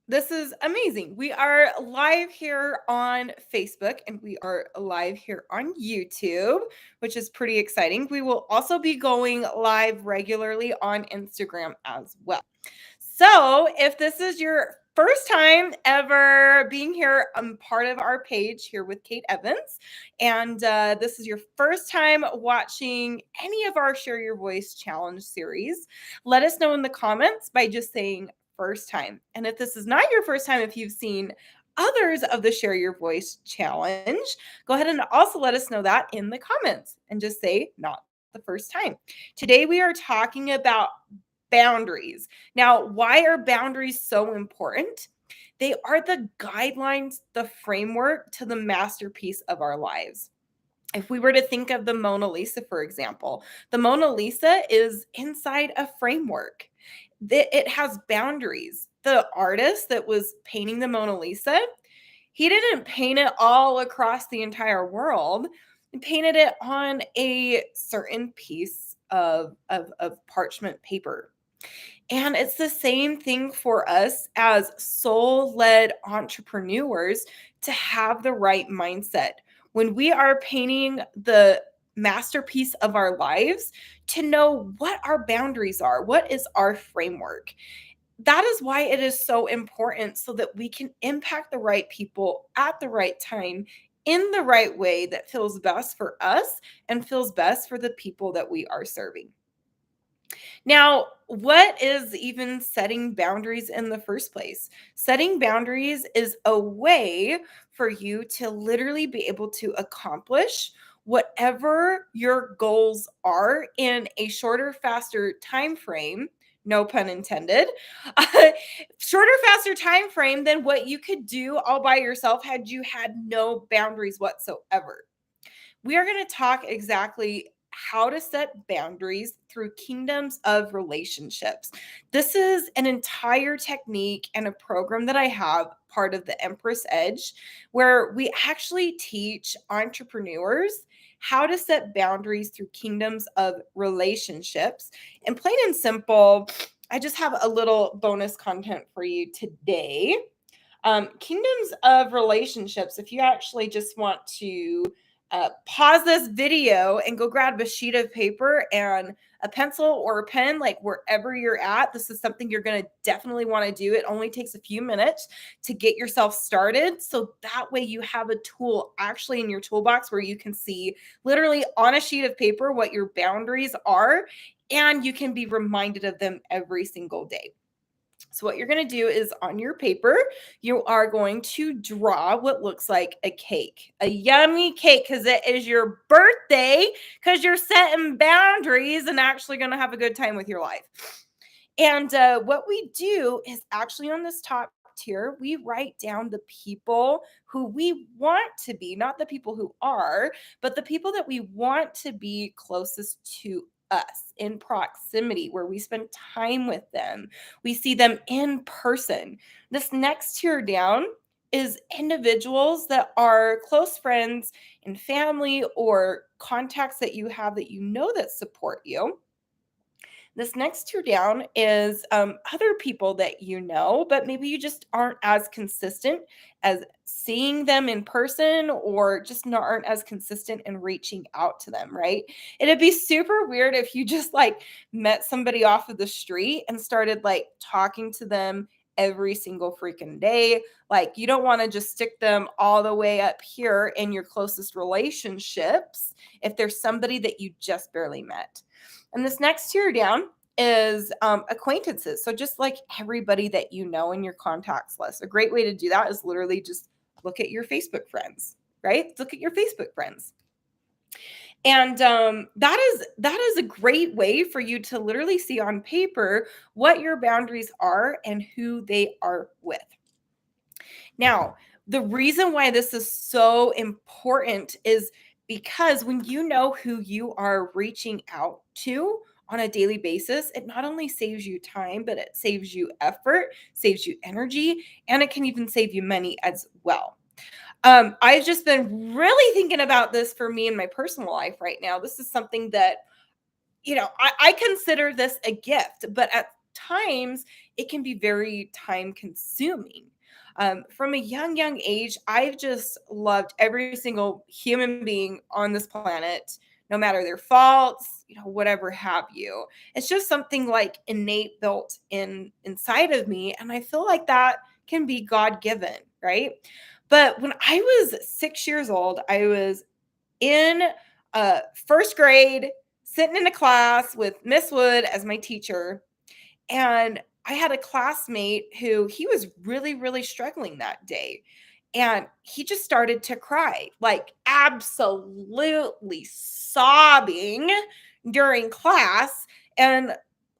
This is amazing. We are live here on Facebook and we are live here on YouTube, which is pretty exciting. We will also be going live regularly on Instagram as well. So, if this is your first time ever being here, part of our page here with Kate Evans, and this is your first time watching any of our Share Your Voice Challenge series, let us know in the comments by just saying first time. And if this is not your first time, if you've seen others of the Share Your Voice Challenge, go ahead and also let us know that in the comments and just say not the first time. Today we are talking about boundaries. Now, why are boundaries so important? They are the guidelines, the framework to the masterpiece of our lives. If we were to think of the Mona Lisa, for example, the Mona Lisa is inside a framework. It has boundaries. The artist that was painting the Mona Lisa, he didn't paint it all across the entire world. He painted it on a certain piece of parchment paper. And it's the same thing for us as soul led entrepreneurs to have the right mindset. When we are painting the masterpiece of our lives, to know what our boundaries are, what is our framework. That is why it is so important so that we can impact the right people at the right time in the right way that feels best for us and feels best for the people that we are serving. Now, what is even setting boundaries in the first place? Setting boundaries is a way for you to literally be able to accomplish whatever your goals are in a shorter, faster time frame. No pun intended. Shorter, faster time frame than what you could do all by yourself had you had no boundaries whatsoever. We are going to talk exactly how to set boundaries through kingdoms of relationships. This is an entire technique and a program that I have, part of the Empress Edge, where we actually teach entrepreneurs how to set boundaries through kingdoms of relationships. And plain and simple, I just have a little bonus content for you today. Kingdoms of relationships, if you actually just want to pause this video and go grab a sheet of paper and a pencil or a pen, like wherever you're at. This is something you're going to definitely want to do. It only takes a few minutes to get yourself started. So that way you have a tool actually in your toolbox where you can see literally on a sheet of paper what your boundaries are, and you can be reminded of them every single day. So what you're going to do is on your paper, you are going to draw what looks like a cake, a yummy cake, because it is your birthday, because you're setting boundaries and actually going to have a good time with your life. And what we do is actually on this top tier, we write down the people who we want to be, not the people who are, but the people that we want to be closest to us in proximity, where we spend time with them. We see them in person. This next tier down is individuals that are close friends and family or contacts that you have that you know that support you. This next tier down is other people that you know, but maybe you just aren't as consistent as seeing them in person, or just not aren't as consistent in reaching out to them, right? It'd be super weird if you just like met somebody off of the street and started like talking to them every single freaking day. Like, you don't want to just stick them all the way up here in your closest relationships if there's somebody that you just barely met. And this next tier down is acquaintances. So just like everybody that you know in your contacts list. A great way to do that is literally just look at your Facebook friends, right? Look at your Facebook friends. And that is a great way for you to literally see on paper what your boundaries are and who they are with. Now, the reason why this is so important is because when you know who you are reaching out to on a daily basis, it not only saves you time, but it saves you effort, saves you energy, and it can even save you money as well. I've just been really thinking about this for me in my personal life right now. This is something that, I consider this a gift, but at times it can be very time consuming. From a young age, I've just loved every single human being on this planet, no matter their faults, whatever have you. It's just something like innate built inside of me. And I feel like that can be God given, right? But when I was 6 years old, I was in first grade, sitting in a class with Miss Wood as my teacher. And I had a classmate who he was really, really struggling that day. And he just started to cry, like absolutely sobbing during class. And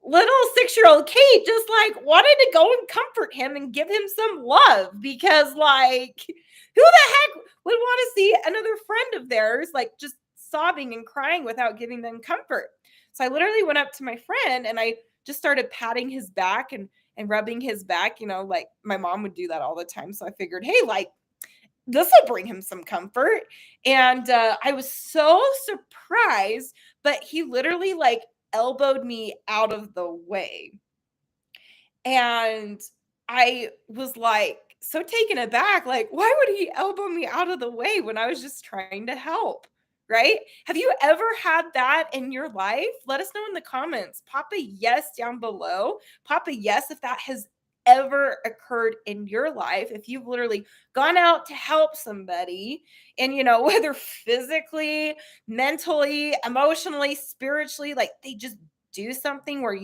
little 6-year-old Kate just like wanted to go and comfort him and give him some love because, like, who the heck would want to see another friend of theirs like just sobbing and crying without giving them comfort? So I literally went up to my friend and I just started patting his back and rubbing his back, like my mom would do that all the time. So I figured, hey, like this will bring him some comfort. And I was so surprised, but he literally like elbowed me out of the way. And I was like so taken aback, like, why would he elbow me out of the way when I was just trying to help? Right? Have you ever had that in your life? Let us know in the comments. Pop a yes down below. Pop a yes if that has ever occurred in your life. If you've literally gone out to help somebody and, whether physically, mentally, emotionally, spiritually, like they just do something where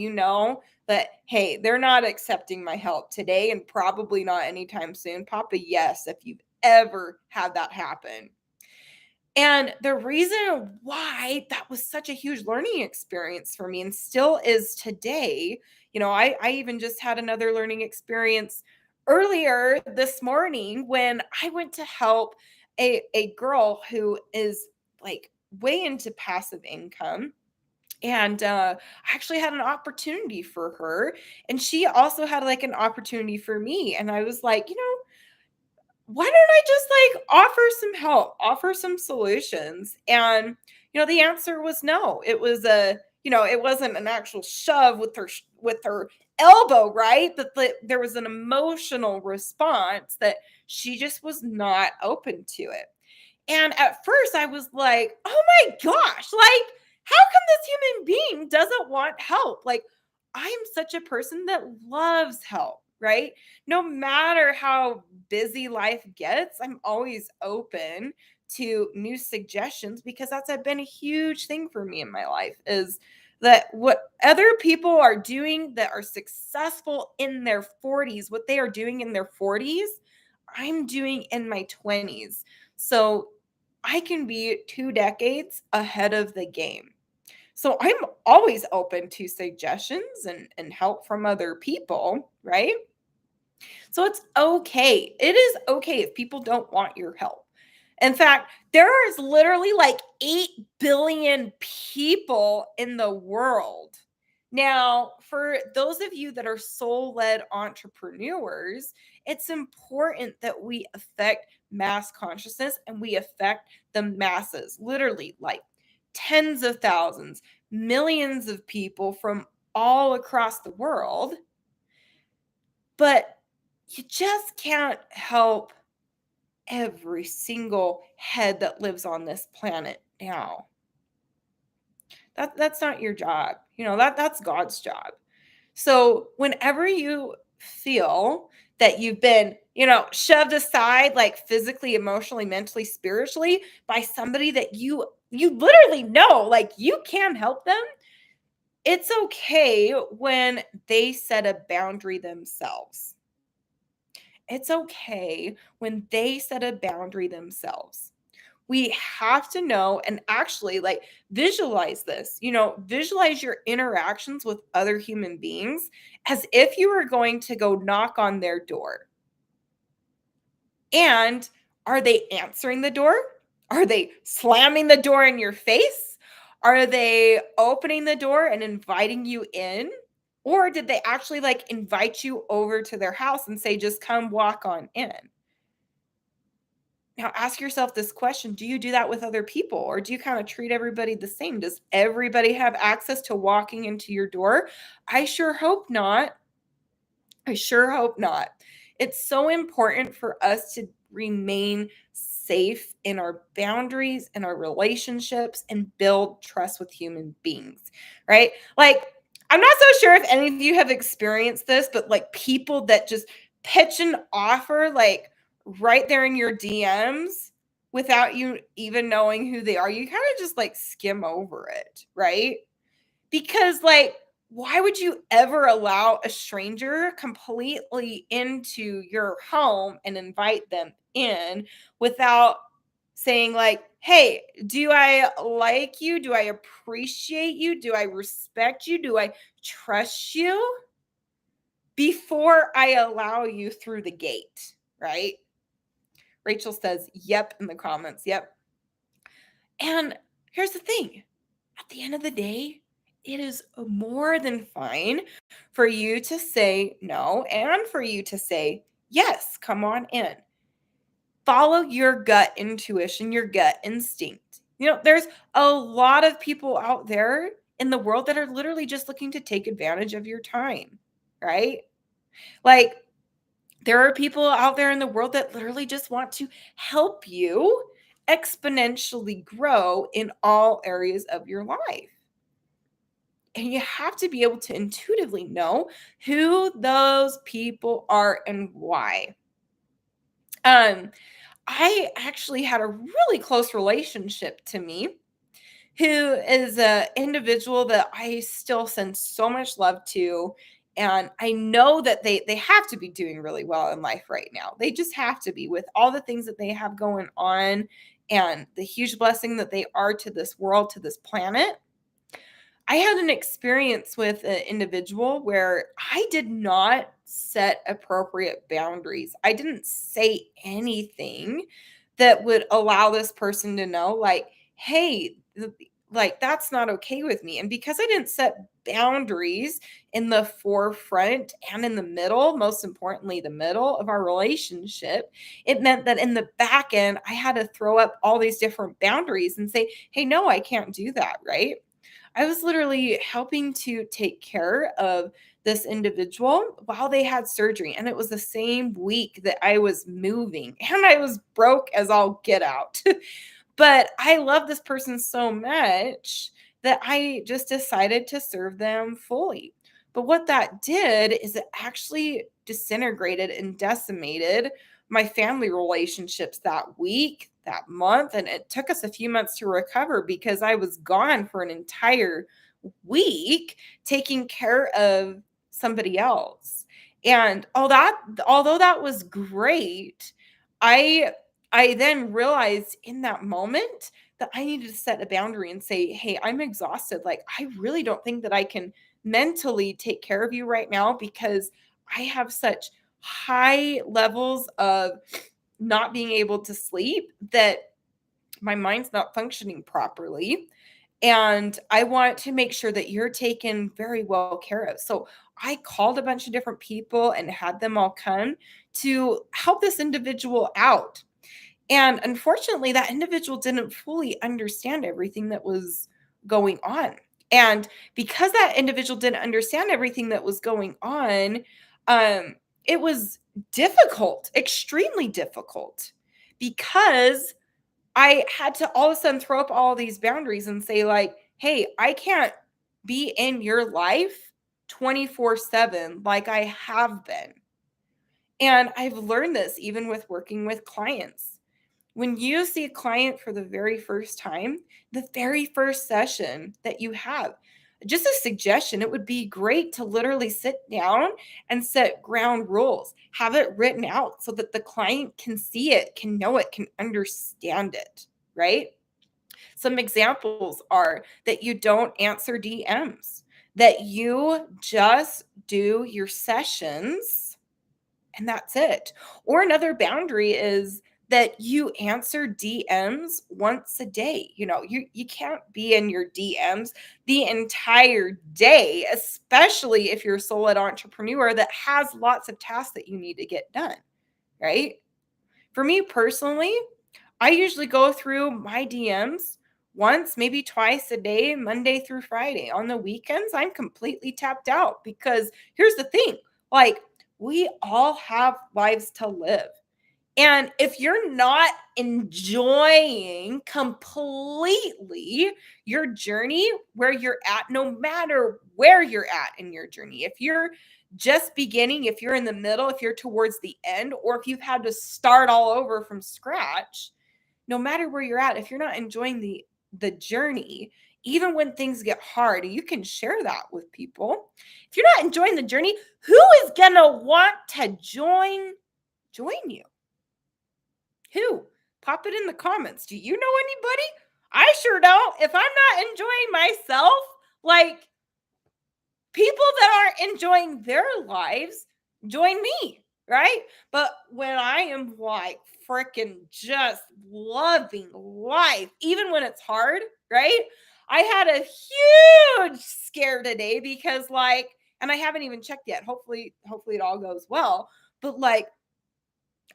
that, hey, they're not accepting my help today and probably not anytime soon. Pop a yes if you've ever had that happen. And the reason why that was such a huge learning experience for me and still is today, I even just had another learning experience earlier this morning when I went to help a girl who is like way into passive income. And I actually had an opportunity for her. And she also had like an opportunity for me. And I was like, why don't I just like offer some help, offer some solutions? And, the answer was no. It was it wasn't an actual shove with her elbow, right? There was an emotional response that she just was not open to it. And at first I was like, oh my gosh, like, how come this human being doesn't want help? Like, I am such a person that loves help, right? No matter how busy life gets, I'm always open to new suggestions because that's been a huge thing for me in my life is that what other people are doing that are successful in their 40s, what they are doing in their 40s, I'm doing in my 20s. So I can be 2 decades ahead of the game. So I'm always open to suggestions and help from other people, right? So it's okay. It is okay if people don't want your help. In fact, there is literally like 8 billion people in the world. Now, for those of you that are soul led entrepreneurs, it's important that we affect mass consciousness and we affect the masses, literally like tens of thousands, millions of people from all across the world. But you just can't help every single head that lives on this planet now. That's not your job. That's God's job. So whenever you feel that you've been, shoved aside like physically, emotionally, mentally, spiritually by somebody that you literally know like you can help them, it's okay when they set a boundary themselves. It's okay when they set a boundary themselves. We have to know and actually like visualize this, visualize your interactions with other human beings as if you were going to go knock on their door. And are they answering the door? Are they slamming the door in your face? Are they opening the door and inviting you in? Or did they actually like invite you over to their house and say, just come walk on in? Now ask yourself this question. Do you do that with other people or do you kind of treat everybody the same? Does everybody have access to walking into your door? I sure hope not. I sure hope not. It's so important for us to remain safe in our boundaries and our relationships and build trust with human beings, right? Like, I'm not so sure if any of you have experienced this, but like people that just pitch an offer like right there in your DMs without you even knowing who they are, you kind of just like skim over it, right? Because, like, why would you ever allow a stranger completely into your home and invite them in without saying, like, hey, do I like you? Do I appreciate you? Do I respect you? Do I trust you before I allow you through the gate? Right? Rachel says, yep, in the comments. Yep. And here's the thing, at the end of the day, it is more than fine for you to say no and for you to say, yes, come on in. Follow your gut intuition, your gut instinct. There's a lot of people out there in the world that are literally just looking to take advantage of your time, right? Like, there are people out there in the world that literally just want to help you exponentially grow in all areas of your life. And you have to be able to intuitively know who those people are and why. Um, I actually had a really close relationship to me who is an individual that I still send so much love to. And I know that they have to be doing really well in life right now. They just have to be, with all the things that they have going on and the huge blessing that they are to this world, to this planet. I had an experience with an individual where I did not set appropriate boundaries. I didn't say anything that would allow this person to know, like, hey, like, that's not okay with me. And because I didn't set boundaries in the forefront and in the middle, most importantly, the middle of our relationship, it meant that in the back end, I had to throw up all these different boundaries and say, hey, no, I can't do that. Right. I was literally helping to take care of this individual while they had surgery. And it was the same week that I was moving and I was broke as all get out. But I love this person so much that I just decided to serve them fully. But what that did is it actually disintegrated and decimated my family relationships that week, that month. And it took us a few months to recover because I was gone for an entire week taking care of somebody else. And although that was great, I I then realized in that moment that I needed to set a boundary and say, "Hey, I'm exhausted. Like, I really don't think that I can mentally take care of you right now because I have such high levels of not being able to sleep that my mind's not functioning properly. And I want to make sure that you're taken very well care of." So I called a bunch of different people and had them all come to help this individual out. And unfortunately, that individual didn't fully understand everything that was going on. And because that individual didn't understand everything that was going on, it was difficult, extremely difficult, because I had to all of a sudden throw up all these boundaries and say, like, hey, I can't be in your life 24/7 like I have been. And I've learned this even with working with clients. When you see a client for the very first time, the very first session that you have, just a suggestion, it would be great to literally sit down and set ground rules. Have it written out so that the client can see it, can know it, can understand it, right? Some examples are that you don't answer DMs, that you just do your sessions and that's it. Or another boundary is that you answer DMs once a day. You can't be in your DMs the entire day, especially if you're a solid entrepreneur that has lots of tasks that you need to get done, right? For me personally, I usually go through my DMs once, maybe twice a day, Monday through Friday. On the weekends, I'm completely tapped out because here's the thing, like, we all have lives to live. And if you're not enjoying completely your journey where you're at, no matter where you're at in your journey, if you're just beginning, if you're in the middle, if you're towards the end, or if you've had to start all over from scratch, no matter where you're at, if you're not enjoying the journey, even when things get hard, you can share that with people. If you're not enjoying the journey, who is gonna want to join you? Who? Pop it in the comments. Do you know anybody? I sure don't. If I'm not enjoying myself, like, people that aren't enjoying their lives, join me, right? But when I am like freaking just loving life, even when it's hard, right? I had a huge scare today because, like, and I haven't even checked yet. Hopefully it all goes well. But like,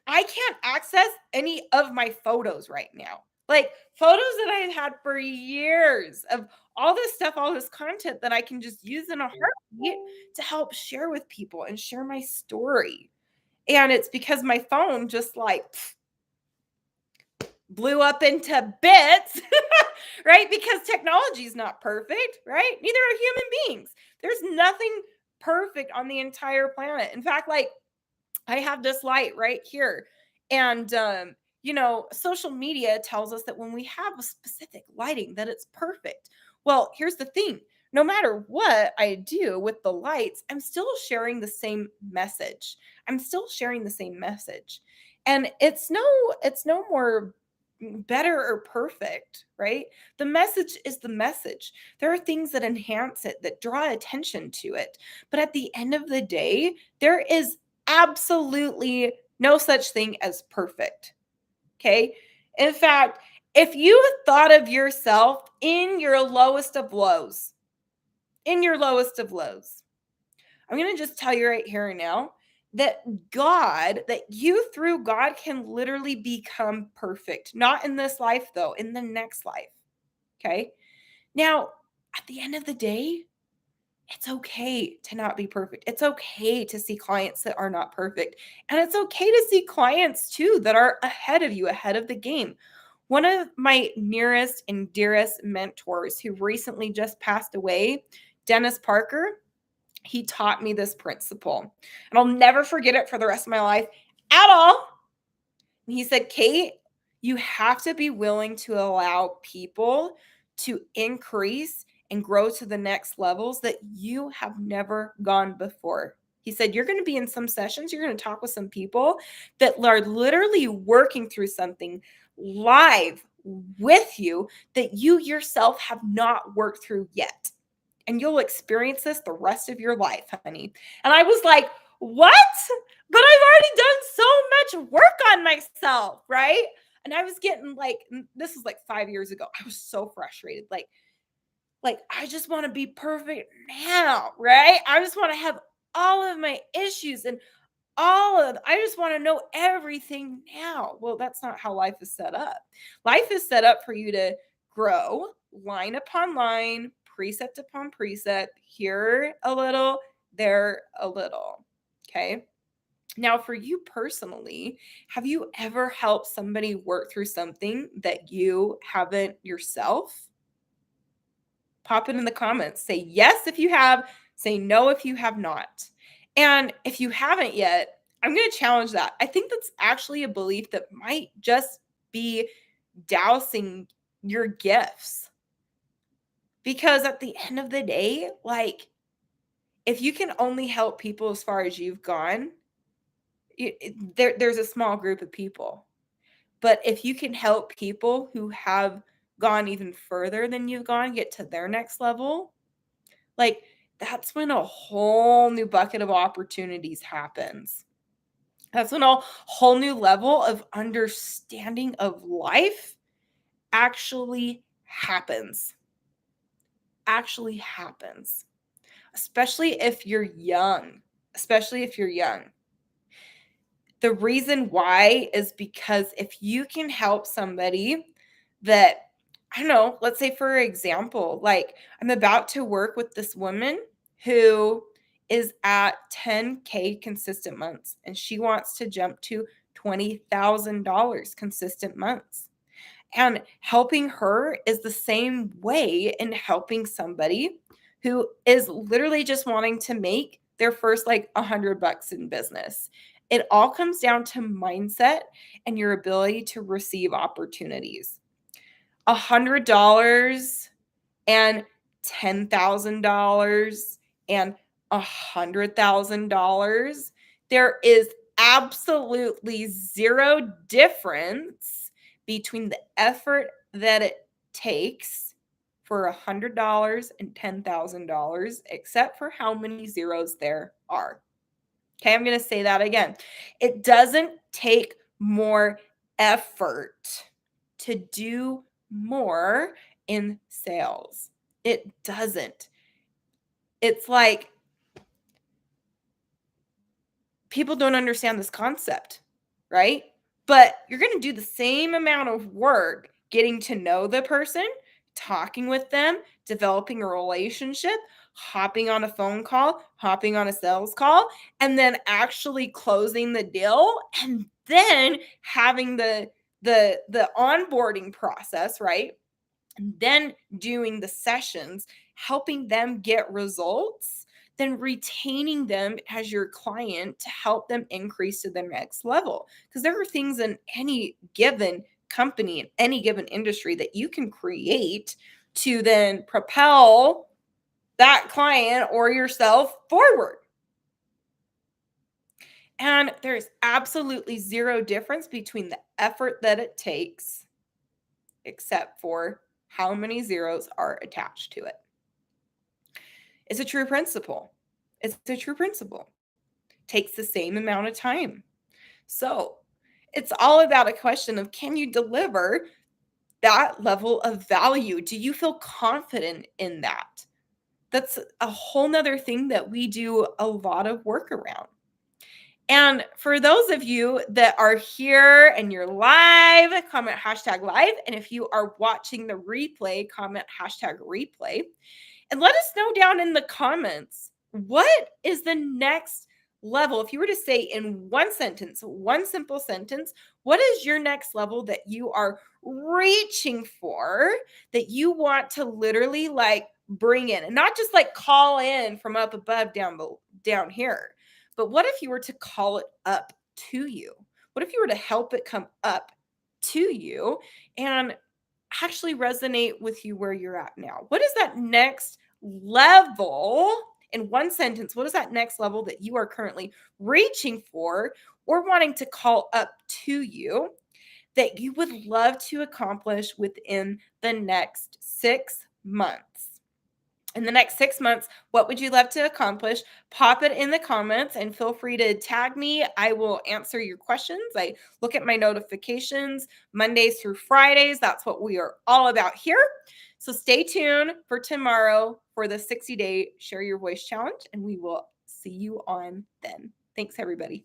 I can't access any of my photos right now. Like, photos that I had for years of all this stuff, all this content that I can just use in a heartbeat to help share with people and share my story. And it's because my phone just like blew up into bits, right? Because technology is not perfect, right? Neither are human beings. There's nothing perfect on the entire planet. In fact, like, I have this light right here. And social media tells us that when we have a specific lighting that it's perfect. Well, here's the thing. No matter what I do with the lights, I'm still sharing the same message. I'm still sharing the same message. And it's no more better or perfect, right? The message is the message. There are things that enhance it, that draw attention to it. But at the end of the day, there is absolutely no such thing as perfect. Okay. In fact, if you thought of yourself in your lowest of lows, in your lowest of lows, I'm going to just tell you right here and now that you through God can literally become perfect. Not in this life, though, in the next life. Okay. Now, at the end of the day, it's okay to not be perfect. It's okay to see clients that are not perfect. And it's okay to see clients too that are ahead of you, ahead of the game. One of my nearest and dearest mentors who recently just passed away, Dennis Parker, he taught me this principle. And I'll never forget it for the rest of my life at all. And he said, Kate, you have to be willing to allow people to increase and grow to the next levels that you have never gone before. He said, you're going to be in some sessions, you're going to talk with some people that are literally working through something live with you that you yourself have not worked through yet. And you'll experience this the rest of your life, honey. And I was like, what? But I've already done so much work on myself, right? And I was getting like, this is like 5 years ago. I was so frustrated. Like I just want to be perfect now, right? I just want to have all of my issues and I just want to know everything now. Well, that's not how life is set up. Life is set up for you to grow line upon line, precept upon precept, here a little, there a little. Okay. Now, for you personally, have you ever helped somebody work through something that you haven't yourself? Pop it in the comments. Say yes if you have, say no if you have not. And if you haven't yet, I'm going to challenge that. I think that's actually a belief that might just be dousing your gifts. Because at the end of the day, like, if you can only help people as far as you've gone, there's a small group of people. But if you can help people who have gone even further than you've gone get to their next level, like, that's when a whole new bucket of opportunities happens. That's when a whole new level of understanding of life actually happens. Actually happens. Especially if you're young. Especially if you're young. The reason why is because if you can help somebody that, I don't know, let's say for example, like I'm about to work with this woman who is at 10K consistent months, and she wants to jump to $20,000 consistent months. And helping her is the same way in helping somebody who is literally just wanting to make their first like $100 in business. It all comes down to mindset and your ability to receive opportunities. $100 and $10,000 and $100,000. There is absolutely zero difference between the effort that it takes for $100 and $10,000, except for how many zeros there are. Okay, I'm going to say that again. It doesn't take more effort to do more in sales. It doesn't. It's like people don't understand this concept, right? But you're going to do the same amount of work getting to know the person, talking with them, developing a relationship, hopping on a phone call, hopping on a sales call, and then actually closing the deal, and then having the onboarding process, right? And then doing the sessions, helping them get results, then retaining them as your client to help them increase to the next level. Because there are things in any given company, in any given industry that you can create to then propel that client or yourself forward. And there's absolutely zero difference between the effort that it takes, except for how many zeros are attached to it. It's a true principle. It's a true principle. Takes the same amount of time. So it's all about a question of, can you deliver that level of value? Do you feel confident in that? That's a whole nother thing that we do a lot of work around. And for those of you that are here and you're live, comment #live. And if you are watching the replay, comment #replay. And let us know down in the comments, what is the next level? If you were to say in one sentence, one simple sentence, what is your next level that you are reaching for, that you want to literally like bring in, and not just like call in from up above down here, but what if you were to call it up to you? What if you were to help it come up to you and actually resonate with you where you're at now? What is that next level in one sentence? What is that next level that you are currently reaching for or wanting to call up to you that you would love to accomplish within the next 6 months? In the next 6 months, what would you love to accomplish? Pop it in the comments and feel free to tag me. I will answer your questions. I look at my notifications Mondays through Fridays. That's what we are all about here. So stay tuned for tomorrow for the 60-day Share Your Voice Challenge, and we will see you on then. Thanks, everybody.